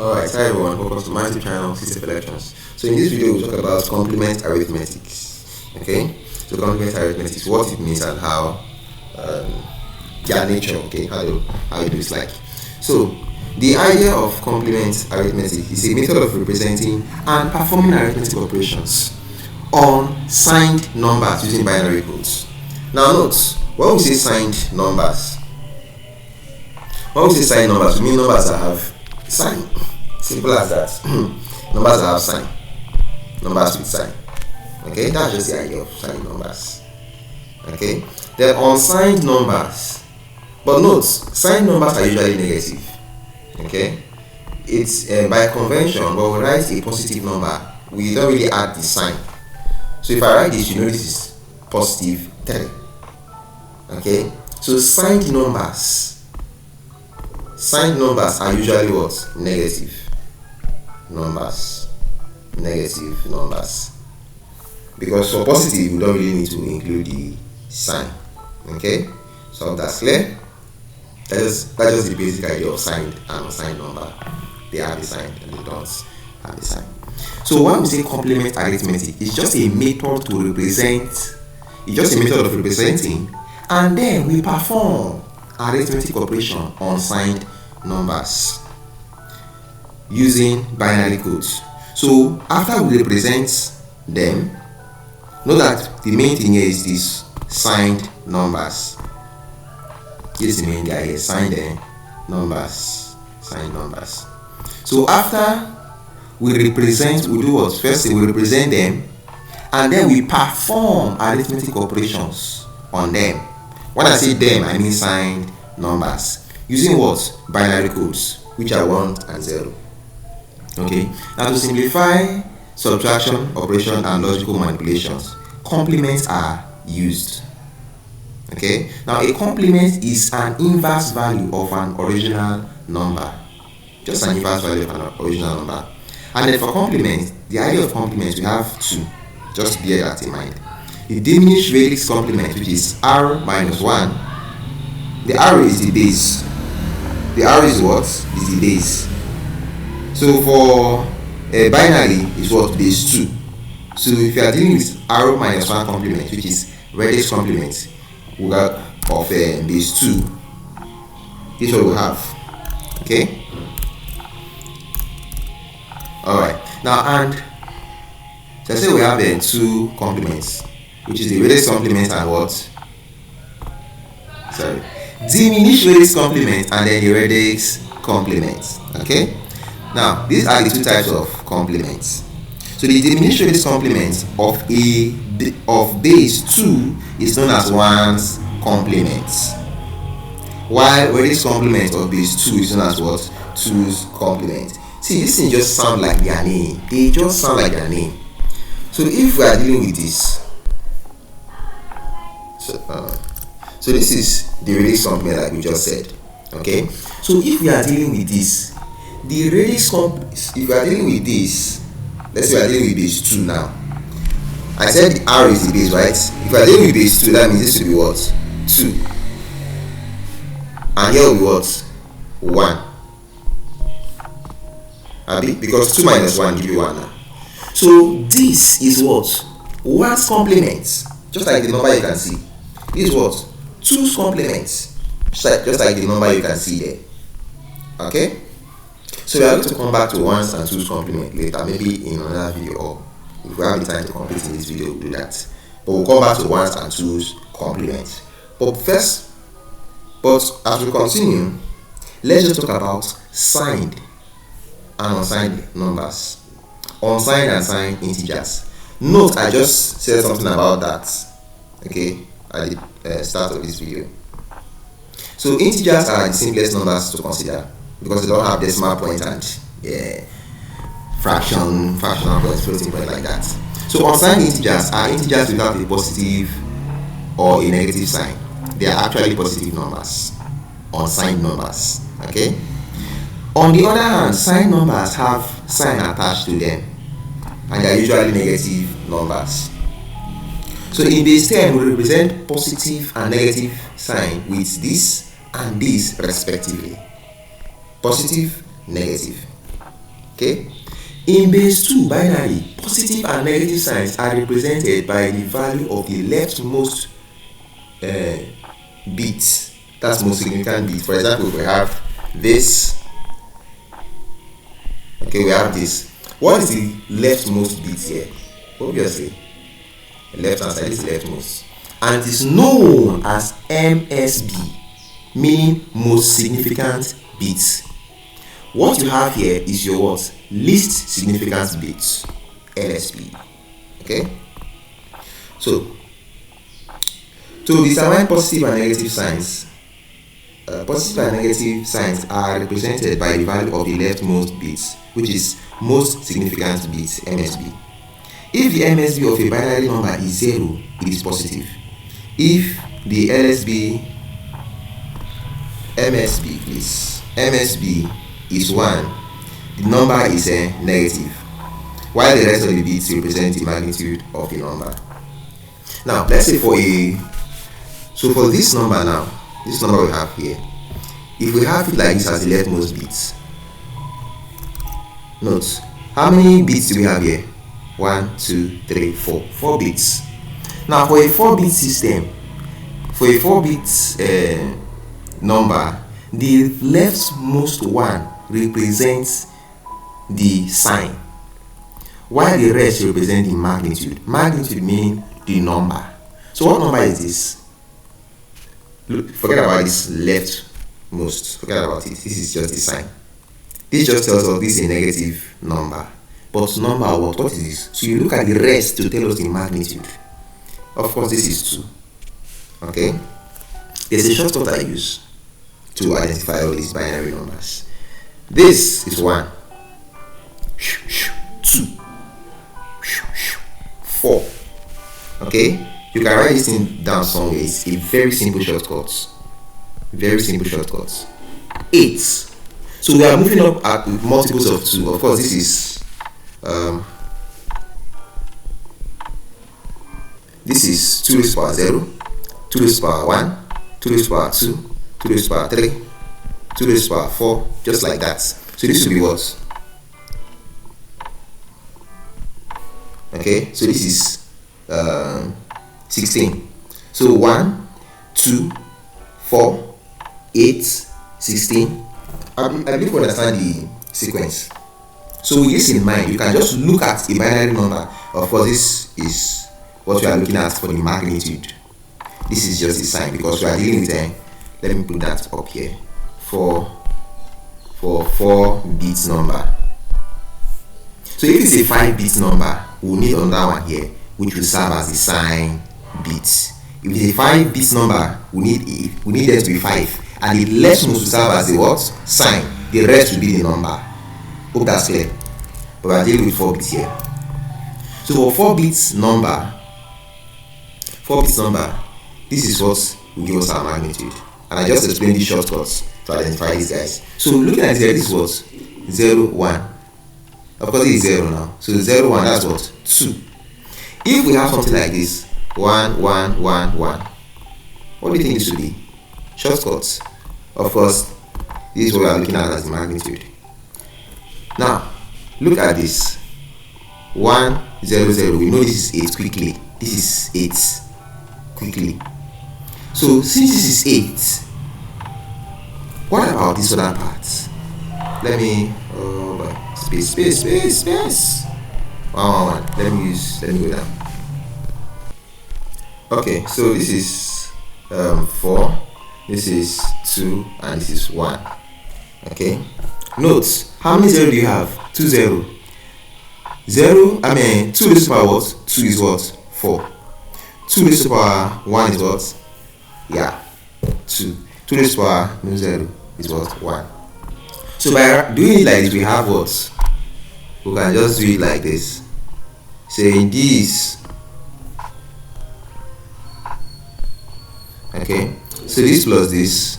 Alright, hi everyone, welcome to my YouTube channel, System Elections. So in this video we'll talk about complement arithmetics. Okay? So complement arithmetics, what it means and how their nature, okay, how it looks like. So the idea of complement arithmetic is a method of representing and performing arithmetic operations on signed numbers using binary codes. Now note, when we say signed numbers, we mean numbers that have sign. Simple as that. Numbers that have sign. Numbers with sign. Okay, that's just the idea of signed numbers. Okay, they're unsigned numbers. But note, signed numbers are usually negative. Okay, it's by convention, when we write a positive number, we don't really add the sign. So if I write this, you know this is positive 3. Okay, so signed numbers are usually what? Negative numbers. Because for positive, we don't really need to include the sign. Okay, so that's clear. That's just the basic idea of signed and unsigned number. They have the sign and they don't have the sign. So when we say complement arithmetic, it's just a method to represent. It's just a method of representing, and then we perform arithmetic operation on signed numbers using binary codes. So after we represent them, know that the main thing here is this signed numbers. This is the main guy here, signed numbers. So after we represent, we do what? First we represent them, and then we perform arithmetic operations on them. When I say them, I mean signed numbers using what? Binary codes, which are 1 and 0. Okay, now to simplify subtraction, operation, and logical manipulations, complements are used. Okay, now a complement is an inverse value of an original number, just an inverse value of an original number. And then for complement, the idea of complement, we have two, just bear that in mind. The diminished radix complement, which is r minus 1. The r is the base. The r is what? Is the base. So for binary is what? Base 2. So if you are dealing with r minus 1 complement, which is radix complement, we got of base 2. This is what we have. Okay. Alright. Now, and so I say we have two complements, which is the radix complement and what? Sorry. Diminished radix complement and then the radix complement. Okay. Now, these are the two types of complements. So the diminished radix complement of base 2 is known as 1's complement, while radix complement of base 2 is known as what? 2's complement. See, this thing just sound like their name. They just sound like their name. So if we are dealing with this, so this is the radix complement like we just said. Okay. So if we are dealing with this, the radix if we are dealing with this, let's say we are dealing with base 2 now. I said the r is the base, right? If we are dealing with base 2, that means this will be what? 2. And here will be what? 1. Because 2 minus 1 give you 1 now. So this is what? 1's complement. Just like the number you can see. This is what? 2's complement. Just like the number you can see there. Okay? So we are going to come back to 1's and 2's complement later, maybe in another video, or if we have the time to complete in this video, we'll do that. But we'll come back to 1's and 2's complement. But as we continue, let's just talk about signed and unsigned numbers, unsigned and signed integers. Note, I just said something about that, okay, at the start of this video. So integers are the simplest numbers to consider because they don't have decimal point and fractional point, floating point like that. So unsigned integers are integers without a positive or a negative sign. They are actually positive numbers, unsigned numbers. Okay. On the other hand, signed numbers have sign attached to them, and they are usually negative numbers. So in base 10, we represent positive and negative sign with this and this respectively. Positive, negative. Okay. In base 2 binary, positive and negative signs are represented by the value of the leftmost bit. That's most significant bit. For example, we have this. Okay, we have this. What is the leftmost bit here? Obviously, the left hand side is leftmost, and it is known as MSB, meaning most significant bit. What you have here is your what? Least significant bit, LSB. Okay. So to determine positive and negative signs, positive and negative signs are represented by the value of the leftmost bit, which is most significant bit, MSB. If the MSB of a binary number is 0, it is positive. If the MSB is 1, the number is negative, while the rest of the bits represent the magnitude of the number. Now, let's say for this number now, this number we have here, if we have it like this as the leftmost bit, note, how many bits do we have here? 1, 2, 3, 4. 4 bits. Now, for a 4-bit system, for a 4-bit number, the leftmost one represents the sign, while the rest represent the magnitude. Magnitude meaning the number. So what number is this? Look, forget about this leftmost. Forget about it. This is just the sign. This just tells us this is a negative number. But number what? What is this? So you look at the rest to tell us the magnitude. Of course, this is 2. Okay? There's a shortcut I use to identify all these binary numbers. This is 1, 2, 4. Okay? You can write this thing down somewhere. It's a very simple shortcut. Very simple shortcut. 8. So we are moving up at multiples of 2. Of course, this is 2 raised to the power 0, 2 raised to the power 1, 2 raised to the power 2, 2 raised to the power 3, 2 raised to the power 4, just like that. So this will be what? Okay, so this is 16. So 1, 2, 4, 8, 16. I believe you understand the sequence. So with this in mind, you can just look at a binary number. Of course, this is what we are looking at for the magnitude. This is just the sign because we are dealing with let me put that up here for 4-bit number. So if it's a 5-bit number, we'll need another one here which will serve as the sign bit. If it's a 5-bit number, we need them to be 5, and the leftmost will serve as the what? Sign. The rest will be the number. Hope that's clear. But we are dealing with 4 bits here. So for 4-bit number, this is what will give us our magnitude. And I just explained these shortcuts to identify these guys. So looking at here, this was 0, 1. Of course, it is 0 now. So 0, 1, that's what? 2. If we have something like this, 1, 1, 1, 1, what do you think this should be? Shortcuts. Of course, this is what we are looking at as the magnitude. Now, look at this. 1, 0, 0. We know this is 8 quickly. This is 8 quickly. So, since this is 8, what about this other part? Let me, space. 1. Let me go down. Okay, so this is 4, this is 2, and this is 1. Okay. Note, how many 0 do you have? 2 0. 2 raised to the power what? 2 is what? 4. 2 raised to the power 1 is what? Yeah, 2. 2 raised to the power 0 is what? 1. So by doing it like this, we have what? We can just do it like this. Saying this. Okay, so this plus this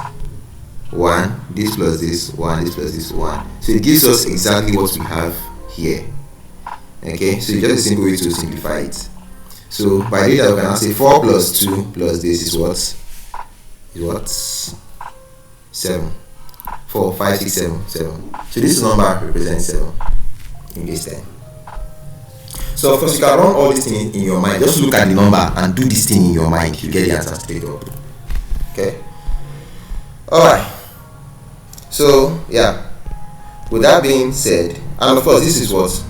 1, this plus this 1, this plus this 1. So it gives us exactly what we have here. Okay, so it's just a simple way to simplify it. So by doing that, we can now say 4 plus 2 plus this is what? 7. 4, 5, 6, 7, 7. So this number represents 7. in base 10. So of course you can run all this thing in your mind. Just look at the number and do this thing in your mind. You get the answer straight up. Okay. Alright. So yeah. With that being said, and of course this is what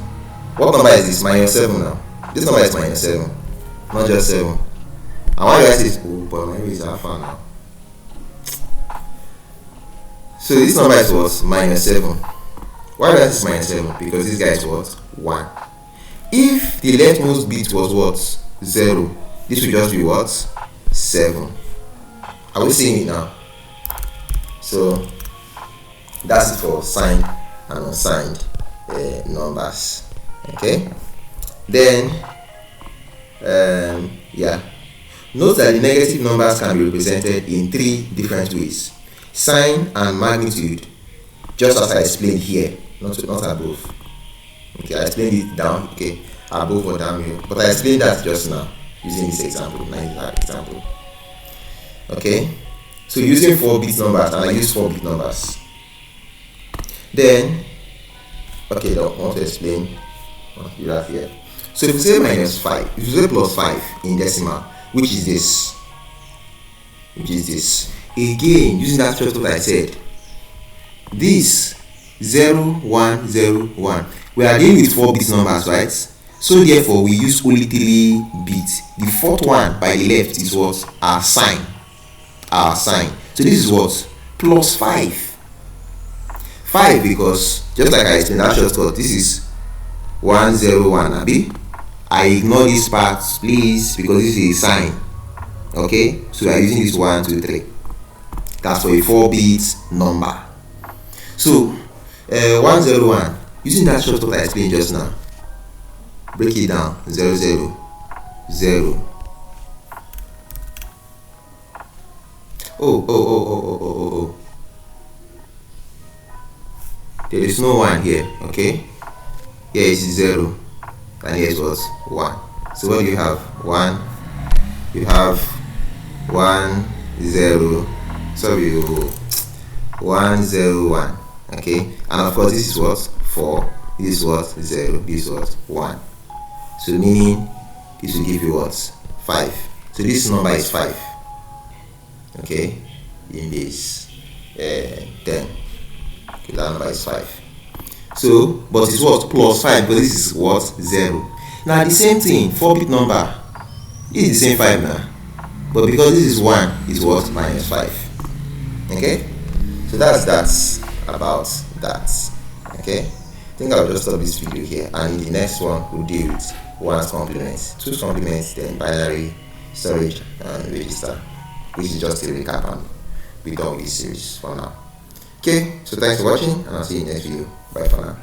number is this? -7 now. This number is -7, not just 7. And why do I say oh but my is alpha now? So this number is what? -7. Why do I say -7? Because this guy is what? 1. If the leftmost bit was what? 0, this will just be what? 7. Are we seeing it now? So that's it for signed and unsigned numbers. Okay. Then yeah, note that the negative numbers can be represented in 3 different ways: sign and magnitude, just as I explained here, not above. Okay, I explained it down, okay, above or down here, but I explained that just now using this example, example. Okay, so using 4-bit numbers, and I use 4-bit numbers. Then, okay, I want to explain what you have here. So if you say -5, if you say +5 in decimal, which is this, again, using that structure that I said, this 0, 1, 0, 1, we are dealing with 4-bit numbers, right? So therefore we use only 3 bits. The 4th one by the left is what? Our sign. So this is what? +5. 5, because just like I explained that shortcut, this is 101, abi? I ignore this part please, because this is a sign. Okay, so we are using this 1, 2, 3. That's for a 4-bit number. So 101, using that shortcut I explained just now, break it down: 0, 0, 0. Oh. There is no 1 here, okay? Here is 0, and here is what? 1. So what do you have? 1. You have 1, 0. Sorry, 101. Okay, and of course this is what? 4. This is what? 0. This is what? 1. So meaning this will give you what? 5. So this number is 5. Okay, in this 10. Okay, that number is 5. So, but it's what? +5, but this is what? 0. Now the same thing, 4-bit number. This is the same 5 now, but because this is 1, is what? -5. Okay, so that's about that. Okay, I think I'll just stop this video here, and in the next one we'll deal with 1's complement, 2's complement, then binary, storage, and register, which is just a recap, and we're done with this series for now. Okay, so thanks for watching, and I'll see you in the next video. Bye for now.